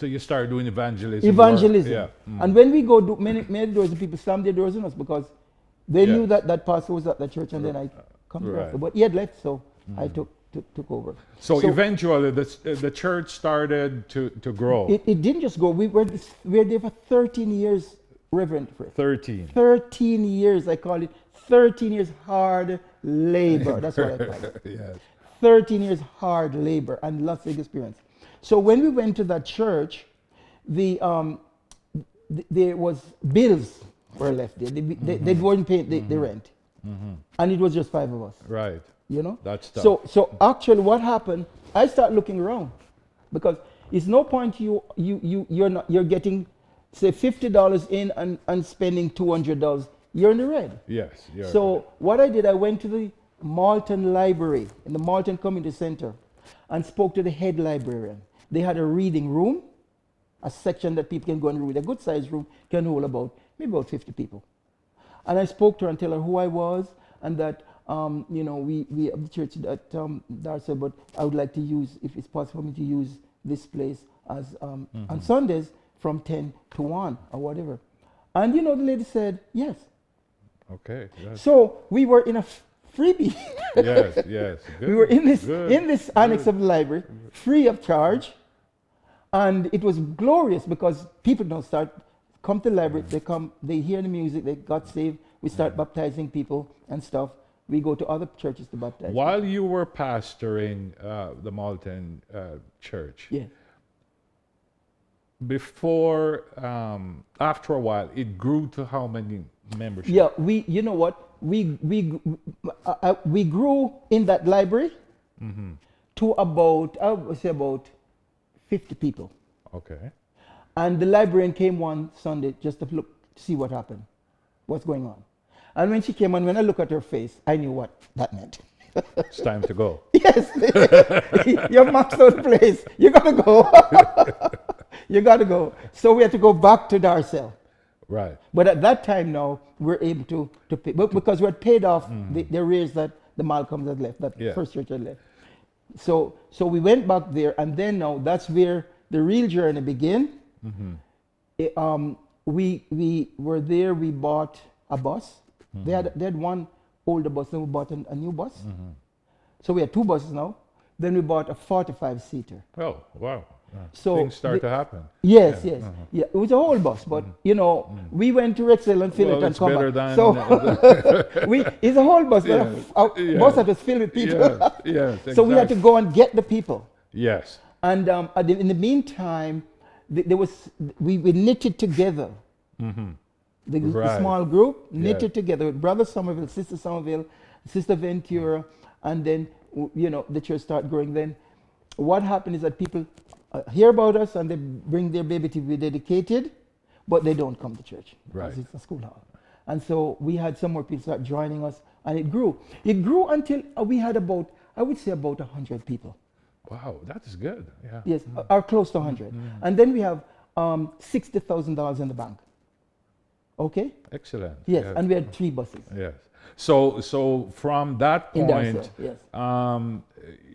So you started doing evangelism. Evangelism. Yeah. And when we go, many doors, the people slammed their doors on us because they knew Yes. that pastor was at the church, and then I come Right. after. But he had left, so I took over. So eventually, the church started to grow. It didn't just go. We were there for 13 years, Reverend Fred. 13. 13 years, I call it. 13 years hard labor. That's what I call it. Yes. 13 years hard labor and lots of experience. So when we went to that church, there was bills were left there. They weren't paying the rent, and it was just 5 of us. Right. You know. That's tough. So actually, what happened? I start looking around because it's no point you're getting say $50 in and spending $200. You're in the red. Yes. Yeah. So what I did, I went to the Malton Library in the Malton Community Center and spoke to the head librarian. They had a reading room, a section that people can go and read. A good sized room can hold maybe about 50 people. And I spoke to her and tell her who I was and that we have the church at Darcy, but I would like to use, if it's possible for me to use this place as on Sundays from 10 to 1 or whatever. And the lady said yes. Okay. Yes. So we were in a freebie. Yes. Good, we were in this annex of the library, free of charge, and it was glorious because people don't come to the library. They hear the music, they got saved. We start baptizing people and stuff. We go to other churches to baptize. While you were pastoring the Malton church, yeah. Before, after a while, it grew to how many membership? Yeah, you know what? We grew in that library to about, I would say about 50 people. Okay. And the librarian came one Sunday just to look to see what happened, what's going on. And when she came and when I looked at her face, I knew what that meant. It's time to go. Yes, you're maxed out the place. You gotta go. You gotta go. So we had to go back to Darcel. Right. But at that time now, we're able to pay, but because we had paid off the arrears that the Malcolms had left, that first church had left. So we went back there, and then now that's where the real journey began. We were there. We bought a bus. They had one older bus, then we bought a new bus. So we had 2 buses now. Then we bought a 45-seater. Oh, wow. So things start to happen. Yes. Yeah, it was a whole bus, but we went to Rexel and fill it and come back. So it's a whole bus, but a bus that was filled with people. Yes, exactly. So we had to go and get the people. Yes. And in the meantime, we knitted together. The small group knitted together with Brother Somerville, Sister Ventura, and then the church started growing. Then what happened is that people hear about us and they bring their baby to be dedicated, but they don't come to church because it's a school hall. And so we had some more people start joining us, and it grew. It grew until we had about 100 people. Wow, that is good. Yeah. Yes, or close to 100. And then we have $60,000 in the bank. Okay. Excellent. Yes, and we had 3 buses. Yes. So from that point,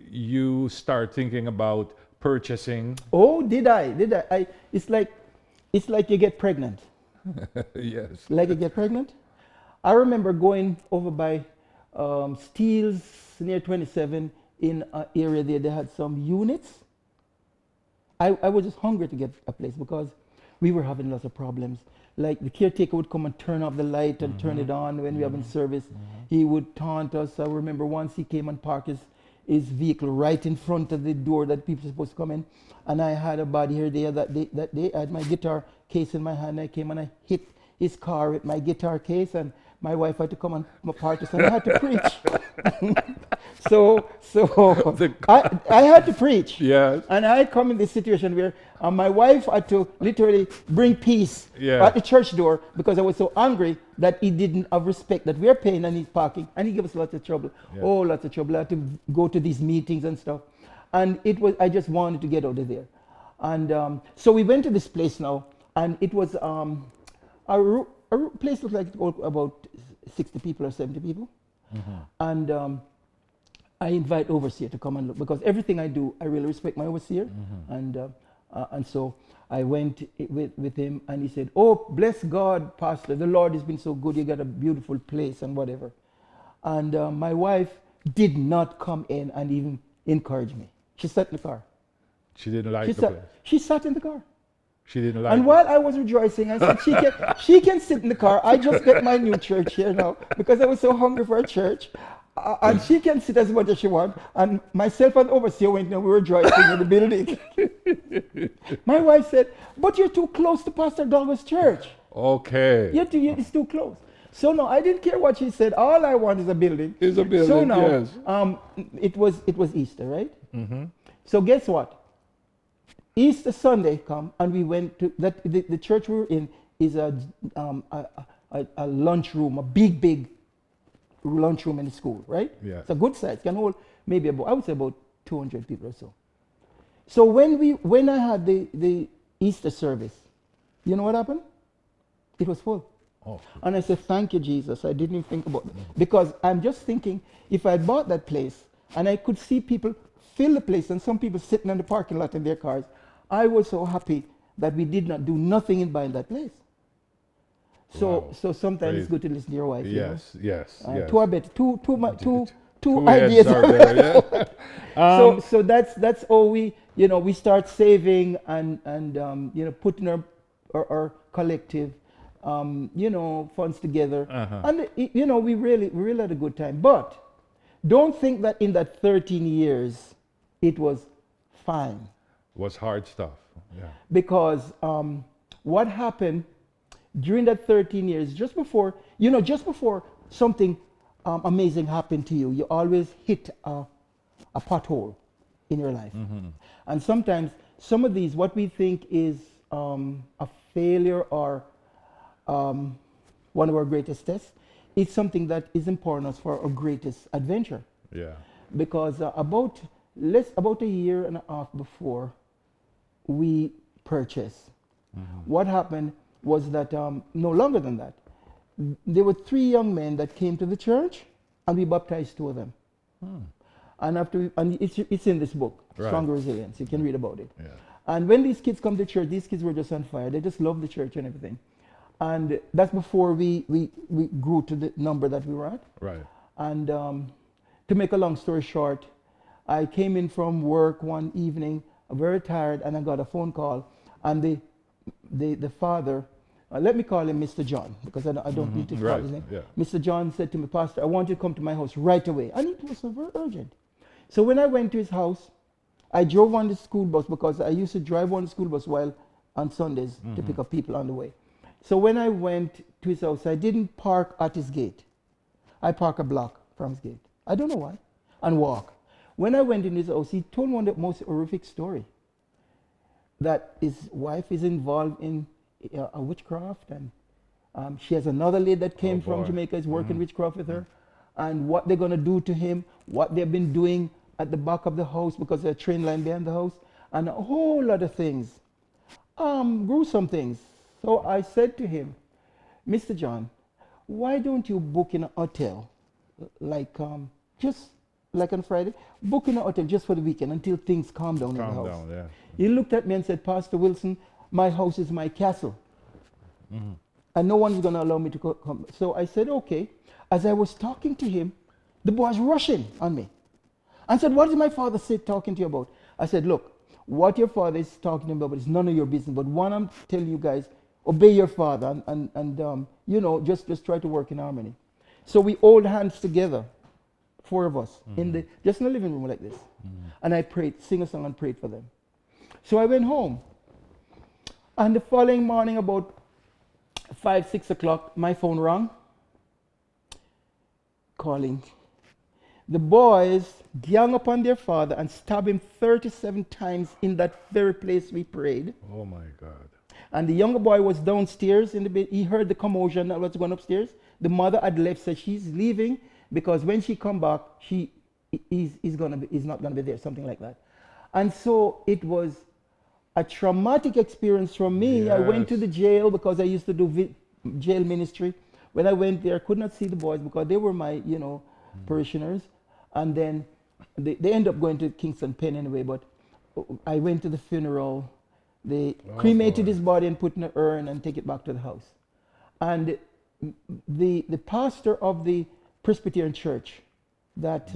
you start thinking about purchasing. Oh, did I? It's like you get pregnant. Yes. Like you get pregnant. I remember going over by Steele's near 27 in an area there. They had some units. I was just hungry to get a place because we were having lots of problems. Like the caretaker would come and turn off the light and turn it on when we were having service. He would taunt us. I remember once he came and parked his vehicle right in front of the door that people were supposed to come in. And I had a bad hair there that day. I had my guitar case in my hand. I came and I hit his car with my guitar case, and my wife had to come and apart us, and I had to preach. So I had to preach. Yes. And I come in this situation where my wife had to literally bring peace at the church door because I was so angry that he didn't have respect that we're paying and he's parking, and he gave us lots of trouble. Yeah. Oh, lots of trouble. I had to go to these meetings and stuff. And I just wanted to get out of there. And so we went to this place now, and it was a place looked like about 60 people or 70 people. And I invite overseer to come and look, because everything I do, I really respect my overseer. And And so I went with him, and he said, "Oh, bless God, Pastor, the Lord has been so good. You got a beautiful place and whatever." And my wife did not come in and even encourage me. She sat in the car. She didn't like the place. She sat in the car. She didn't like And it. while I was rejoicing, I said, she can sit in the car. I just get my new church here now because I was so hungry for a church. And she can sit as much as she wants. And myself and overseer went and we were rejoicing in the building. My wife said, "But you're too close to Pastor Douglas' church. Okay. It's too close." So no, I didn't care what she said. All I want is a building. It's a building, so now, yes. it was Easter, right? Mm-hmm. So guess what? Easter Sunday come, and we went to the church we were in is a lunchroom, a big lunchroom in the school, right? Yeah. It's a good size. Can hold maybe I would say about 200 people or so. So when I had the Easter service, you know what happened? It was full. Oh. And I said, "Thank you, Jesus." I didn't even think about it because I'm just thinking if I bought that place and I could see people fill the place and some people sitting in the parking lot in their cars, I was so happy that we did not do nothing in buying that place. So Wow. so sometimes Praise. it's good to listen to your wife. Yes, yes, yes. Two are better. Two Two ideas. heads are better, yeah. So that's how we start saving and putting our collective funds together. And we really had a good time. But don't think that in that 13 years it was fine. Was hard stuff. Yeah. Because what happened during that 13 years, just before something amazing happened to you, you always hit a pothole in your life. Mm-hmm. And sometimes some of these, what we think is a failure or one of our greatest tests, is something that is important us for our greatest adventure. Yeah. Because about a year and a half before we purchased, what happened was that no longer than that, there were 3 young men that came to the church, and we baptized 2 of them. And it's in this book, Right. Stronger Resilience. You can read about it. Yeah. And when these kids come to church, these kids were just on fire. They just loved the church and everything. And that's before we grew to the number that we were at. Right. And to make a long story short, I came in from work one evening, very tired, and I got a phone call. And the father, let me call him Mr. John, because I don't need to call Right. his name. Yeah. Mr. John said to me, "Pastor, I want you to come to my house right away." And it was so very urgent. So when I went to his house, I drove on the school bus because I used to drive on the school bus while on Sundays to pick up people on the way. So when I went to his house, I didn't park at his gate. I parked a block from his gate. I don't know why. And walk. When I went in his house, he told me the most horrific story. That his wife is involved in a witchcraft, and she has another lady that came from Jamaica, is working witchcraft with her, and what they're going to do to him, what they've been doing at the back of the house because there's a train line behind the house, and a whole lot of things, gruesome things. So I said to him, "Mr. John, why don't you book in a hotel, just like on Friday, book in a hotel just for the weekend until things calm down in the house." Calm down, yeah. He looked at me and said, "Pastor Wilson, my house is my castle. And no one's going to allow me to come." So I said, "Okay." As I was talking to him, the boy was rushing on me and said, "What is my father talking to you about?" I said, "Look, what your father is talking about is none of your business. But one, I'm telling you guys, obey your father and just try to work in harmony." So we hold hands together, 4 of us, in the living room like this. And I prayed, sing a song and prayed for them. So I went home. And the following morning, about 5, 6 o'clock, my phone rang. Calling. The boys gang upon their father and stab him 37 times in that very place we prayed. Oh my God. And the younger boy was downstairs in the bed. He heard the commotion that was going upstairs. The mother had left, said she's leaving because when she come back, he's not gonna be there, something like that. And so it was a traumatic experience for me. Yes. I went to the jail because I used to do jail ministry. When I went there, I could not see the boys because they were my, parishioners. And then they end up going to Kingston Pen anyway. But I went to the funeral. They Oh, cremated boy. his body and put in an urn and take it back to the house. And the pastor of the Presbyterian church that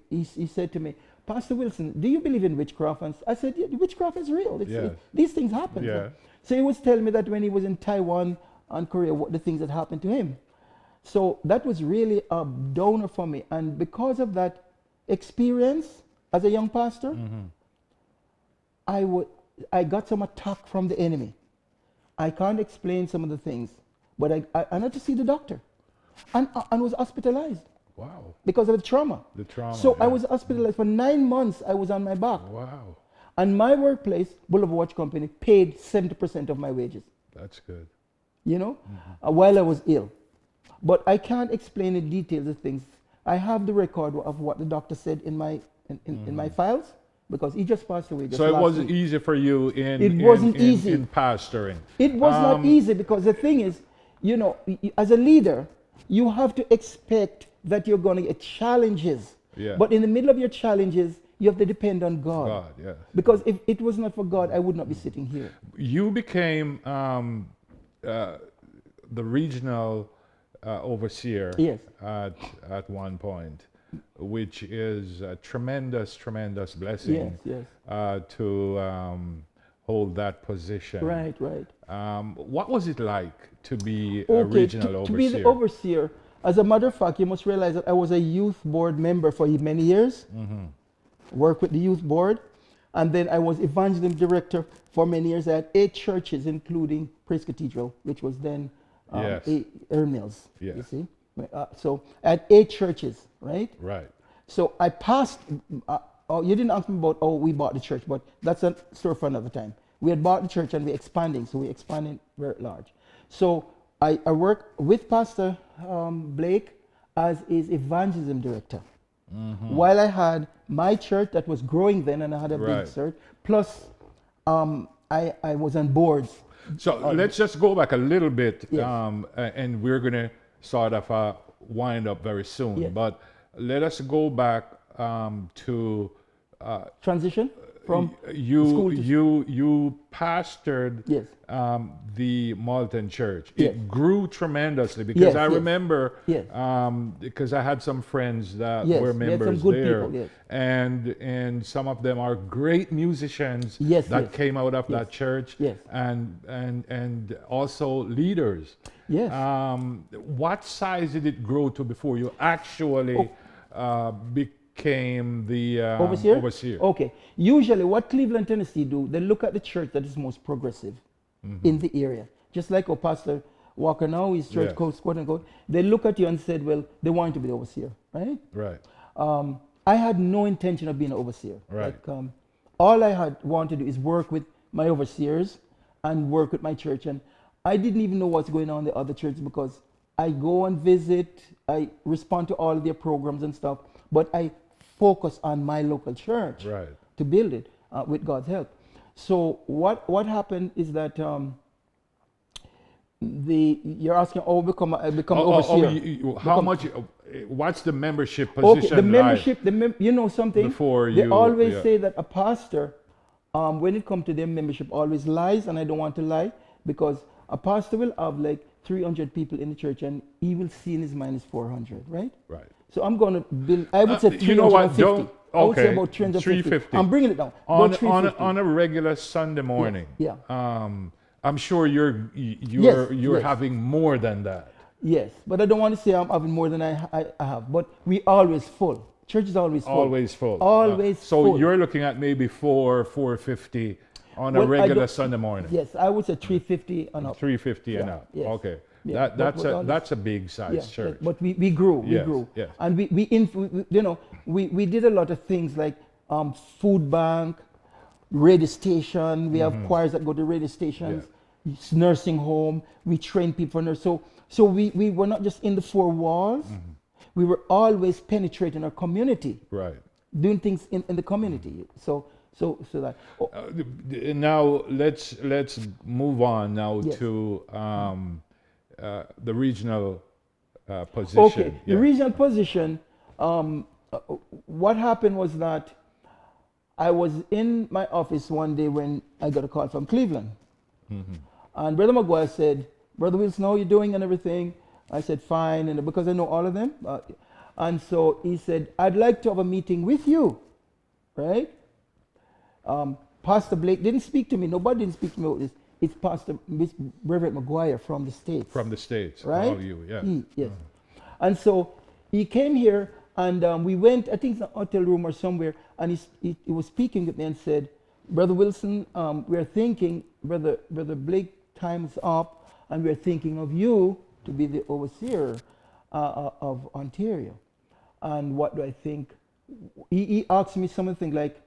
he said to me, Pastor Wilson, do you believe in witchcraft? And I said, yeah, witchcraft is real. Yes. These things happen. Yeah. So he was telling me that when he was in Taiwan and Korea, what the things that happened to him. So that was really a downer for me. And because of that experience as a young pastor, I got some attack from the enemy. I can't explain some of the things, but I had to see the doctor and was hospitalized Wow. because of the trauma. The trauma. So I yeah. was hospitalized for 9 months. I was on my back. Wow. And my workplace, Boulevard Watch Company, paid 70% of my wages, That's good. you know, while I was ill. But I can't explain the details of things. I have the record of what the doctor said in my files because he just passed away. Just So it last wasn't week. easy for you Wasn't easy. in pastoring. It was not easy because the thing is, you know, as a leader, you have to expect that you're going to get challenges. Yeah. But in the middle of your challenges, you have to depend on God. God, yes. Because if it was not for God, I would not be sitting here. You became the regional overseer Yes. at one point, which is a tremendous blessing Yes. to hold that position. Right. What was it like to be a Okay, regional overseer? to be the overseer, as a matter of fact, you must realize that I was a youth board member for many years. Worked with the youth board. And then I was evangelism director for many years. I had 8 churches, including Praise Cathedral, which was then Yes. Earl Mills. Yes. You see? So I had 8 churches, right? Right. So I passed, you didn't ask me about, we bought the church, but that's a story for another time. We had bought the church and we're expanding, so we're expanding very large. So I work with Pastor Blake as his evangelism director. While I had my church that was growing then, and I had a Right. big church, plus I was on boards. So let's just go back a little bit, Yes. and we're going to sort of wind up very soon. Yes. But let us go back to Transition from you. school to You pastored Yes. the Malton Church. Yes. It grew tremendously because Yes, I yes. remember Yes. Because I had some friends that Yes, were we had some members good there, people, yes. and some of them are great musicians Yes, that yes. came out of Yes. that church, Yes. and also leaders. Yes. What size did it grow to before you actually became the Overseer? Okay. Usually what Cleveland, Tennessee do, they look at the church that is most progressive in the area. Just like our Pastor Walker now, his church, Yes. quote unquote. They look at you and said, well, they want you to be the overseer, right? Right. I had no intention of being an overseer. Right. Like, all I had wanted to do is work with my overseers and work with my church. And I didn't even know what's going on in the other churches because I go and visit, I respond to all their programs and stuff, but I focus on my local church Right. to build it with God's help. So what happened is that you're asking, become overseer. How much? What's the membership Okay, position? the membership, you know something? Before they you- always yeah. say that a pastor, when it comes to their membership, always lies, and I don't want to lie, because a pastor will have like 300 people in the church, and he will see in his mind is 400, right? Right. So I'm going to build, I would say 350. You know what? Don't. I would say Okay. about 350. 350. I'm bringing it down. On About 350. on a regular Sunday morning. Yeah. I'm sure you're Yes, yes. having more than that. Yes, but I don't want to say I'm having more than I have. But we always full. Church is always full. Always full. Always so full. you're looking at maybe 450 on Well, a I regular don't- Sunday morning. Yes, I would say 350 and up. 350 and Yeah, up. yes. Okay. Yeah, That's a big size Yeah, church. but we grew. Yes, We grew. yes. And we did a lot of things like food bank, radio station. We have choirs that go to radio stations. Nursing home. We train people for nurse. So we were not just in the 4 walls. We were always penetrating our community, Right. doing things in the community. So that. Now let's move on now Yes. to the regional position. Okay, Yeah. the regional position. What happened was that I was in my office one day when I got a call from Cleveland. And Brother Maguire said, Brother Wilson, how are you doing and everything? I said, fine, and because I know all of them. And so he said, I'd like to have a meeting with you, right? Pastor Blake didn't speak to me. Nobody didn't speak to me about this. It's Reverend Maguire from the States. From the States, right? all you, yeah. Yes. And so he came here, and we went, I think it's a hotel room or somewhere, and he was speaking with me and said, Brother Wilson, we're thinking, Brother Blake, time's up, and we're thinking of you to be the overseer of Ontario. And what do I think? He asked me something like,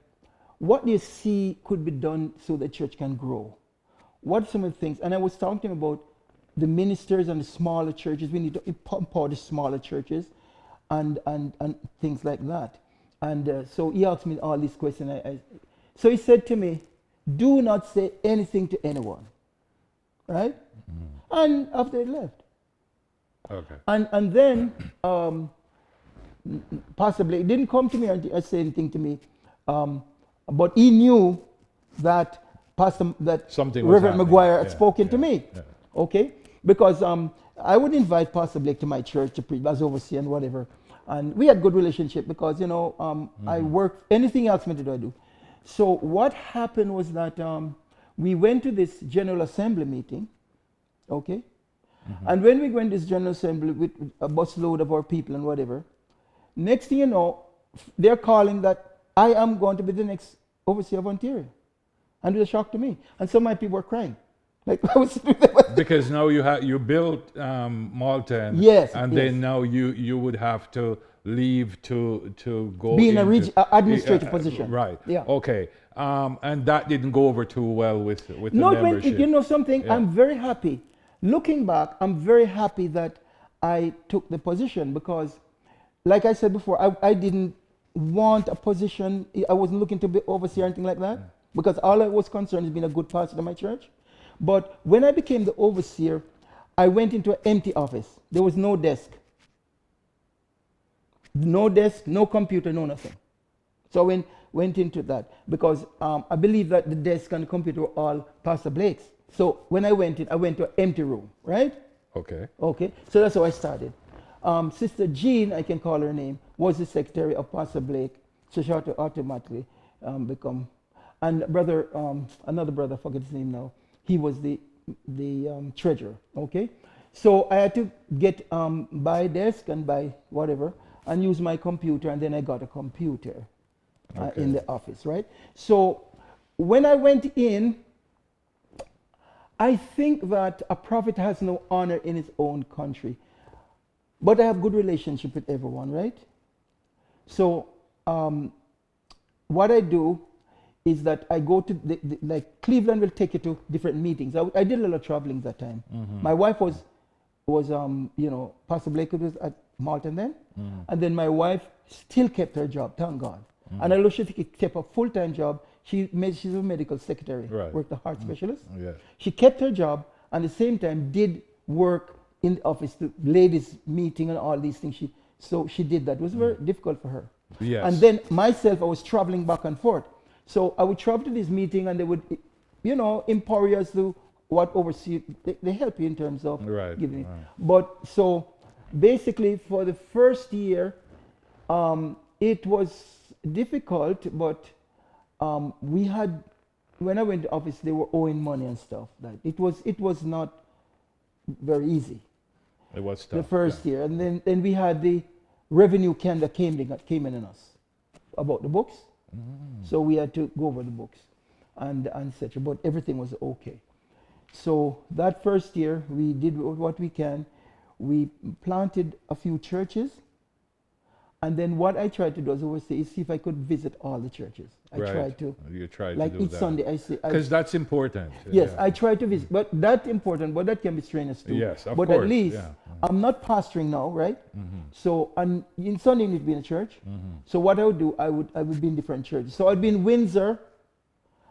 what do you see could be done so the church can grow? What are some of the things? And I was talking to him about the ministers and the smaller churches. We need to empower the smaller churches and things like that. And so he asked me all these questions. So he said to me, do not say anything to anyone. Right? And after he left. Okay. And then possibly it didn't come to me and say anything to me, but he knew that Something was Reverend happening. Maguire had spoken to me. Yeah. Okay, because I would invite Pastor Blake to my church to preach as overseer and whatever, and we had good relationship because I work anything he asked me to do I do. So what happened was that we went to this General Assembly meeting, okay. And when we went to this General Assembly with a busload of our people and whatever, next thing you know, they're calling that I am going to be the next overseer of Ontario. And it was a shock to me. And some of my people were crying. Like I was because now you built Malton. Yes. And yes. then now you would have to leave to go be in into, a administrative position. Right. Yeah. Okay. And that didn't go over too well with the membership. You know something? Yeah. I'm very happy. Looking back, I'm very happy that I took the position because, like I said before, I didn't want a position. I wasn't looking to be overseer or anything like that because all I was concerned is being a good pastor to my church. But when I became the overseer, I went into an empty office. There was no desk. No desk, no computer, no nothing. So I went into that because I believe that the desk and the computer were all Pastor Blake's. So when I went to an empty room, right? Okay. Okay, so that's how I started. Sister Jean, I can call her name, was the secretary of Pastor Blake. So she automatically become, and another brother, I forget his name now, he was the treasurer, okay? So I had to get buy desk and buy whatever and use my computer, and then I got a computer in the office, right? So when I went in, I think that a prophet has no honor in his own country, but I have good relationship with everyone, right? So what I do is that I go to like Cleveland will take you to different meetings. I did a lot of traveling that time. My wife was Pastor Blake was at Malton then, and then my wife still kept her job, thank God. And although she kept a full-time job, she's a medical secretary, worked a heart specialist. Yeah. She kept her job and at the same time did work in the office, the ladies meeting and all these things. So she did that. It was very difficult for her. Yes. And then myself, I was traveling back and forth. So I would travel to this meeting and they would, empower you as to what oversee. They help you in terms of giving. Right. But so basically for the first year, it was difficult, but we had, when I went to office, they were owing money and stuff. Like it was not very easy. It was tough. The first year, and then we had the revenue can that came in on us about the books. So we had to go over the books and etc. But everything was okay. So that first year, we did what we can. We planted a few churches. And then what I tried to do as overseer is see if I could visit all the churches. I tried to. You tried like to do each that. Sunday, I say. Because that's important. Yes, I try to visit. But that's important, but that can be strenuous too. Yes, of but course. At least I'm not pastoring now, right? So and in Sunday you need to be in a church. So what I would do, I would be in different churches. So I'd be in Windsor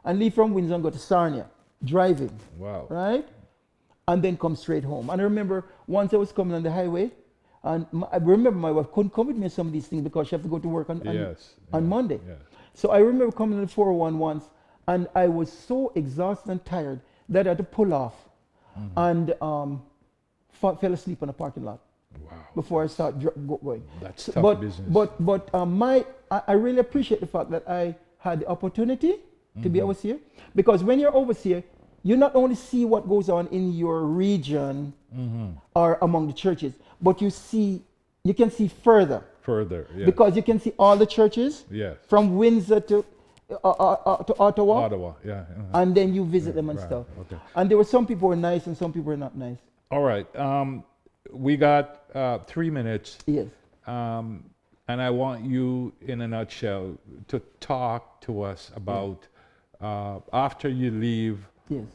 and leave from Windsor and go to Sarnia, driving. Wow. Right? And then come straight home. And I remember once I was coming on the highway, and I remember my wife couldn't come with me on some of these things because she had to go to work on Monday. Yeah. So I remember coming to the 401 once, and I was so exhausted and tired that I had to pull off and fell asleep in a parking lot Wow. before I start going. That's So- tough but business. but I really appreciate the fact that I had the opportunity to be overseer, because when you're overseer, you not only see what goes on in your region or among the churches, but you can see further, Further, yes. because you can see all the churches Yes. from Windsor to Ottawa, Ottawa, yeah. and then you visit them and Right, stuff. okay. And there were some people were nice and some people were not nice. All right. We got 3 minutes. Yes. And I want you, in a nutshell, to talk to us about after you leave Yes.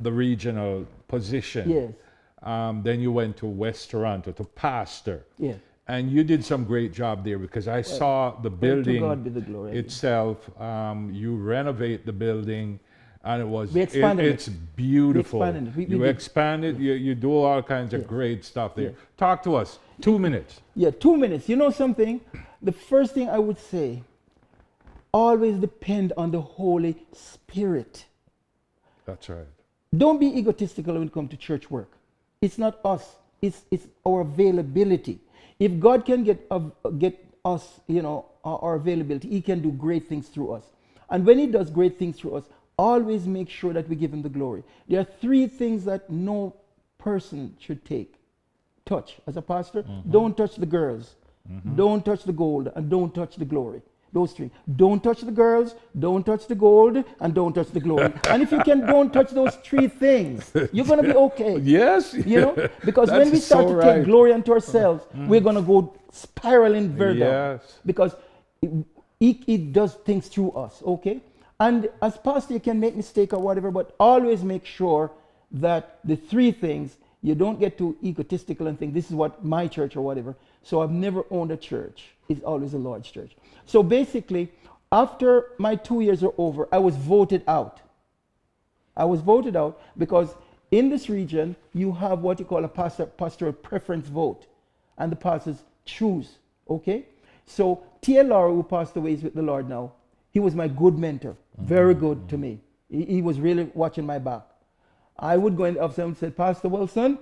the regional position. Yes. Then you went to West Toronto to pastor. Yes. And you did some great job there, because I saw the To building God be the glory. itself. You renovate the building, and it was We expanded it. it's beautiful. We expanded it. We you did. expand it. You do all kinds of Yes. great stuff there. Yes. Talk to us. 2 minutes. Yeah, 2 minutes. You know something? The first thing I would say, always depend on the Holy Spirit. That's right. Don't be egotistical when it comes to church work. It's not us. It's our availability. If God can get us, our availability, He can do great things through us. And when He does great things through us, always make sure that we give Him the glory. There are 3 things that no person should touch. As a pastor, don't touch the girls, don't touch the gold, and don't touch the glory. Those 3. Don't touch the girls, don't touch the gold, and don't touch the glory. And if you don't touch those 3 things, you're going to be okay. Yes. Because when we That's start so to take right. glory unto ourselves, we're going to go spiraling very down. Yes. Because it does things through us, okay? And as pastor, you can make mistake or whatever, but always make sure that the 3 things, you don't get too egotistical and think, this is what my church or whatever. So I've never owned a church. It's always the Lord's church. So basically, after my 2 years are over, I was voted out. I was voted out because in this region, you have what you call a pastoral preference vote. And the pastors choose, okay? So TLR, who passed away, is with the Lord now. He was my good mentor, very good to me. He was really watching my back. I would go in the office and say, Pastor Wilson,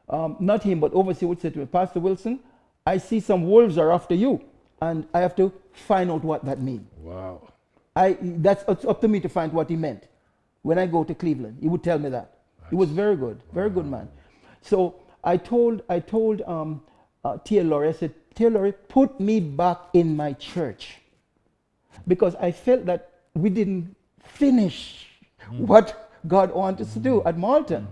not him, but overseer would say to me, Pastor Wilson, I see some wolves are after you, and I have to find out what that means. Wow. That's up to me to find what he meant. When I go to Cleveland, he would tell me that. He was very good man. So I told Tia Laurie, I said, Tia Laurie, put me back in my church, because I felt that we didn't finish what God wanted us to do at Malton.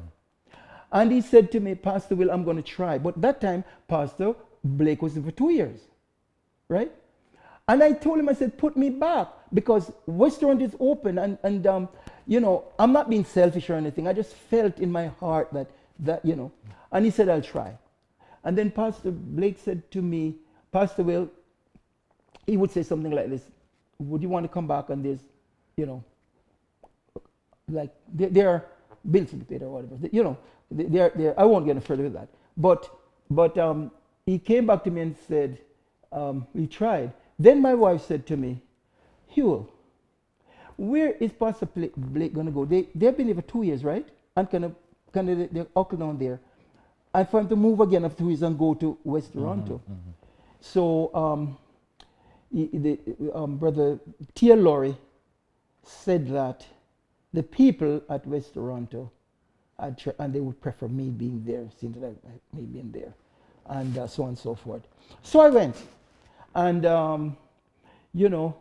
And he said to me, Pastor Will, I'm going to try. But that time, Pastor Blake was there for 2 years, right? And I told him, I said, put me back, because Western is open, and I'm not being selfish or anything. I just felt in my heart that and he said, I'll try. And then Pastor Blake said to me, Pastor Will, he would say something like this, would you want to come back on this, like there are bills to be paid or whatever, they're, I won't get any further with that. But he came back to me and said, he tried. Then my wife said to me, Huel, where is Pastor Blake going to go? They've been there for 2 years, right? And kind of they're uncle down there. And for him to move again after 2 years and go to West Toronto. So Brother Tia Laurie said that the people at West Toronto, and they would prefer me being there, since me being there, and so on and so forth. So I went, and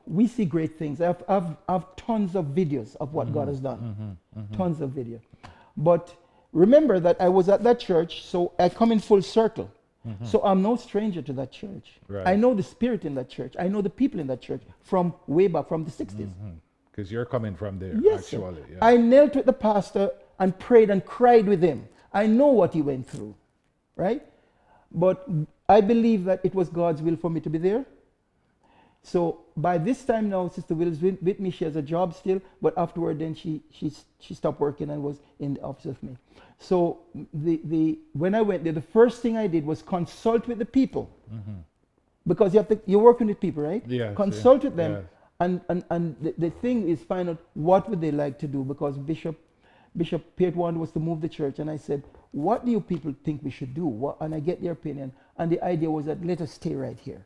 we see great things. I've tons of videos of what God has done, tons of video. But remember that I was at that church, so I come in full circle. So I'm no stranger to that church. Right. I know the spirit in that church. I know the people in that church from way back, from the 60s. Because you're coming from there, Yes, actually. sir. Yeah. I knelt with the pastor and prayed and cried with him. I know what he went through, right? But I believe that it was God's will for me to be there. So by this time now, Sister Will is with me. She has a job still, but afterward then she stopped working and was in the office with me. So when I went there, the first thing I did was consult with the people. Because you're working with people, right? Yes, Consult with them. yes. and the thing is find out what would they like to do, because Bishop Piet wanted was to move the church, and I said, what do you people think we should do? And I get their opinion, and the idea was that let us stay right here.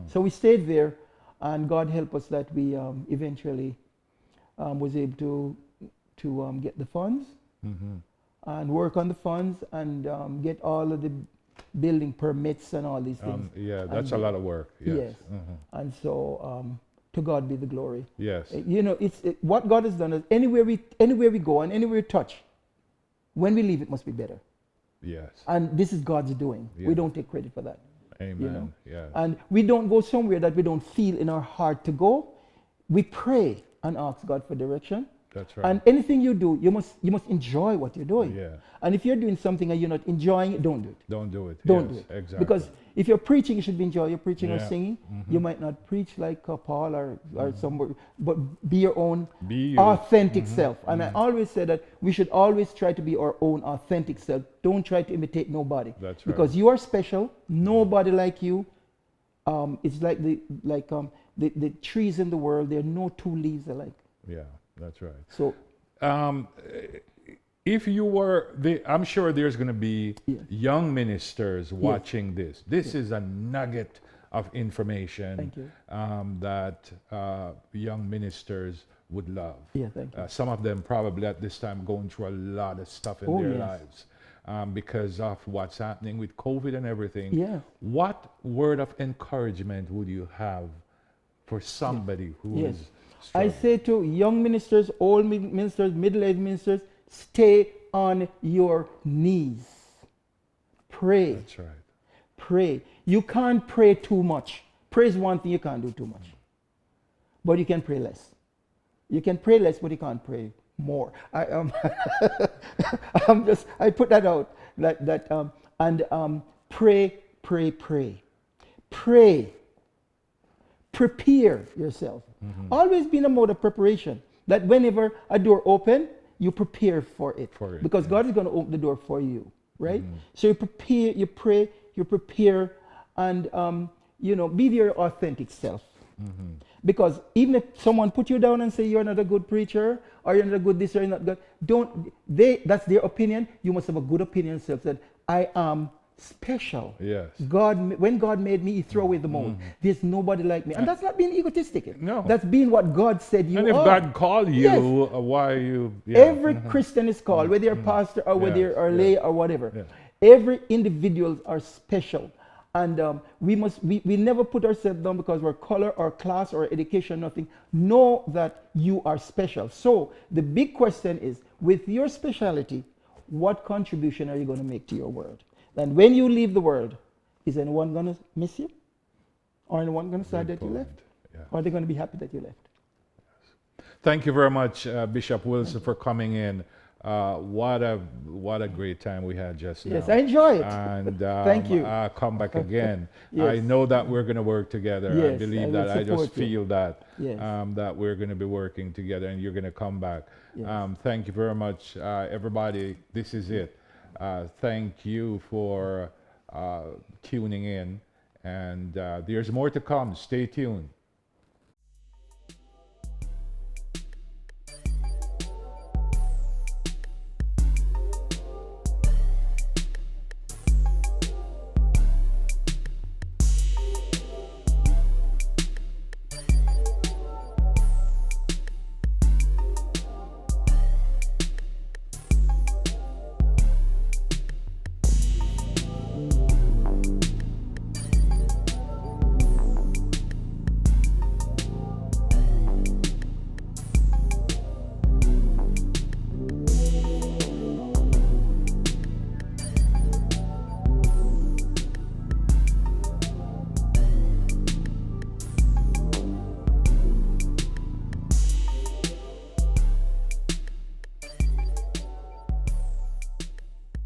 So we stayed there, and God helped us that we eventually was able to get the funds and work on the funds and get all of the building permits and all these things. Yeah, that's a lot of work. Yes. And so to God be the glory. Yes. You know, what God has done is anywhere we go and anywhere we touch, when we leave it must be better. Yes. And this is God's doing. Yeah. We don't take credit for that. Amen. You know? Yes. And we don't go somewhere that we don't feel in our heart to go. We pray and ask God for direction. That's right. And anything you do, you must enjoy what you're doing. Yeah. And if you're doing something and you're not enjoying it, don't do it. Don't do it. Don't Yes, do it. Exactly. Because if you're preaching, you should be enjoying your preaching or Yeah. singing. You might not preach like Paul or somewhere, but be your own Be you. authentic self. And I always say that we should always try to be our own authentic self. Don't try to imitate nobody. That's right. Because you are special. Nobody like you. It's like the trees in the world. There are no two leaves alike. Yeah, that's right. So If you were, I'm sure there's going to be Yes. young ministers watching this. This is a nugget of information Thank you. That young ministers would love. Yeah, thank you. Some of them probably at this time going through a lot of stuff in Oh, their yes. lives because of what's happening with COVID and everything. Yeah. What word of encouragement would you have for somebody who Yes. is I struggling? say to young ministers, old ministers, middle-aged ministers, stay on your knees. Pray. That's right. Pray. You can't pray too much. Pray is one thing, you can't do too much. But you can pray less. You can pray less, but you can't pray more. I I put that out. Pray. Pray. Prepare yourself. Always be in a mode of preparation. That whenever a door open, you prepare for it. Because God is going to open the door for you, right? So you prepare, you pray, you prepare, and be your authentic self. Because even if someone put you down and say you're not a good preacher, or you're not a good this, or you're not good, that's their opinion. You must have a good opinion of yourself that I am special. Yes. When God made me, He threw away the mold. There's nobody like me, and that's not being egotistic. No. That's being what God said you are. And if God called you, Yes. why you? Yeah. Every Christian is called, whether you're a pastor or whether Yes, you're lay or whatever. Yeah. Every individuals are special, and we never put ourselves down because we're color or class or education, nothing. Know that you are special. So the big question is, with your speciality, what contribution are you going to make to your world? And when you leave the world, is anyone going to miss you? Or anyone going to sad that you left? Yeah. Or are they going to be happy that you left? Thank you very much, Bishop Wilson, for coming in. What a great time we had just now. Yes, I enjoy it. And Thank you. I'll come back again. Yes. I know that we're going to work together. I Yes, believe I that. will I just support you. feel that Yes. that we're going to be working together, and you're going to come back. Yes. Thank you very much, everybody. This is it. Thank you for tuning in, and there's more to come. Stay tuned.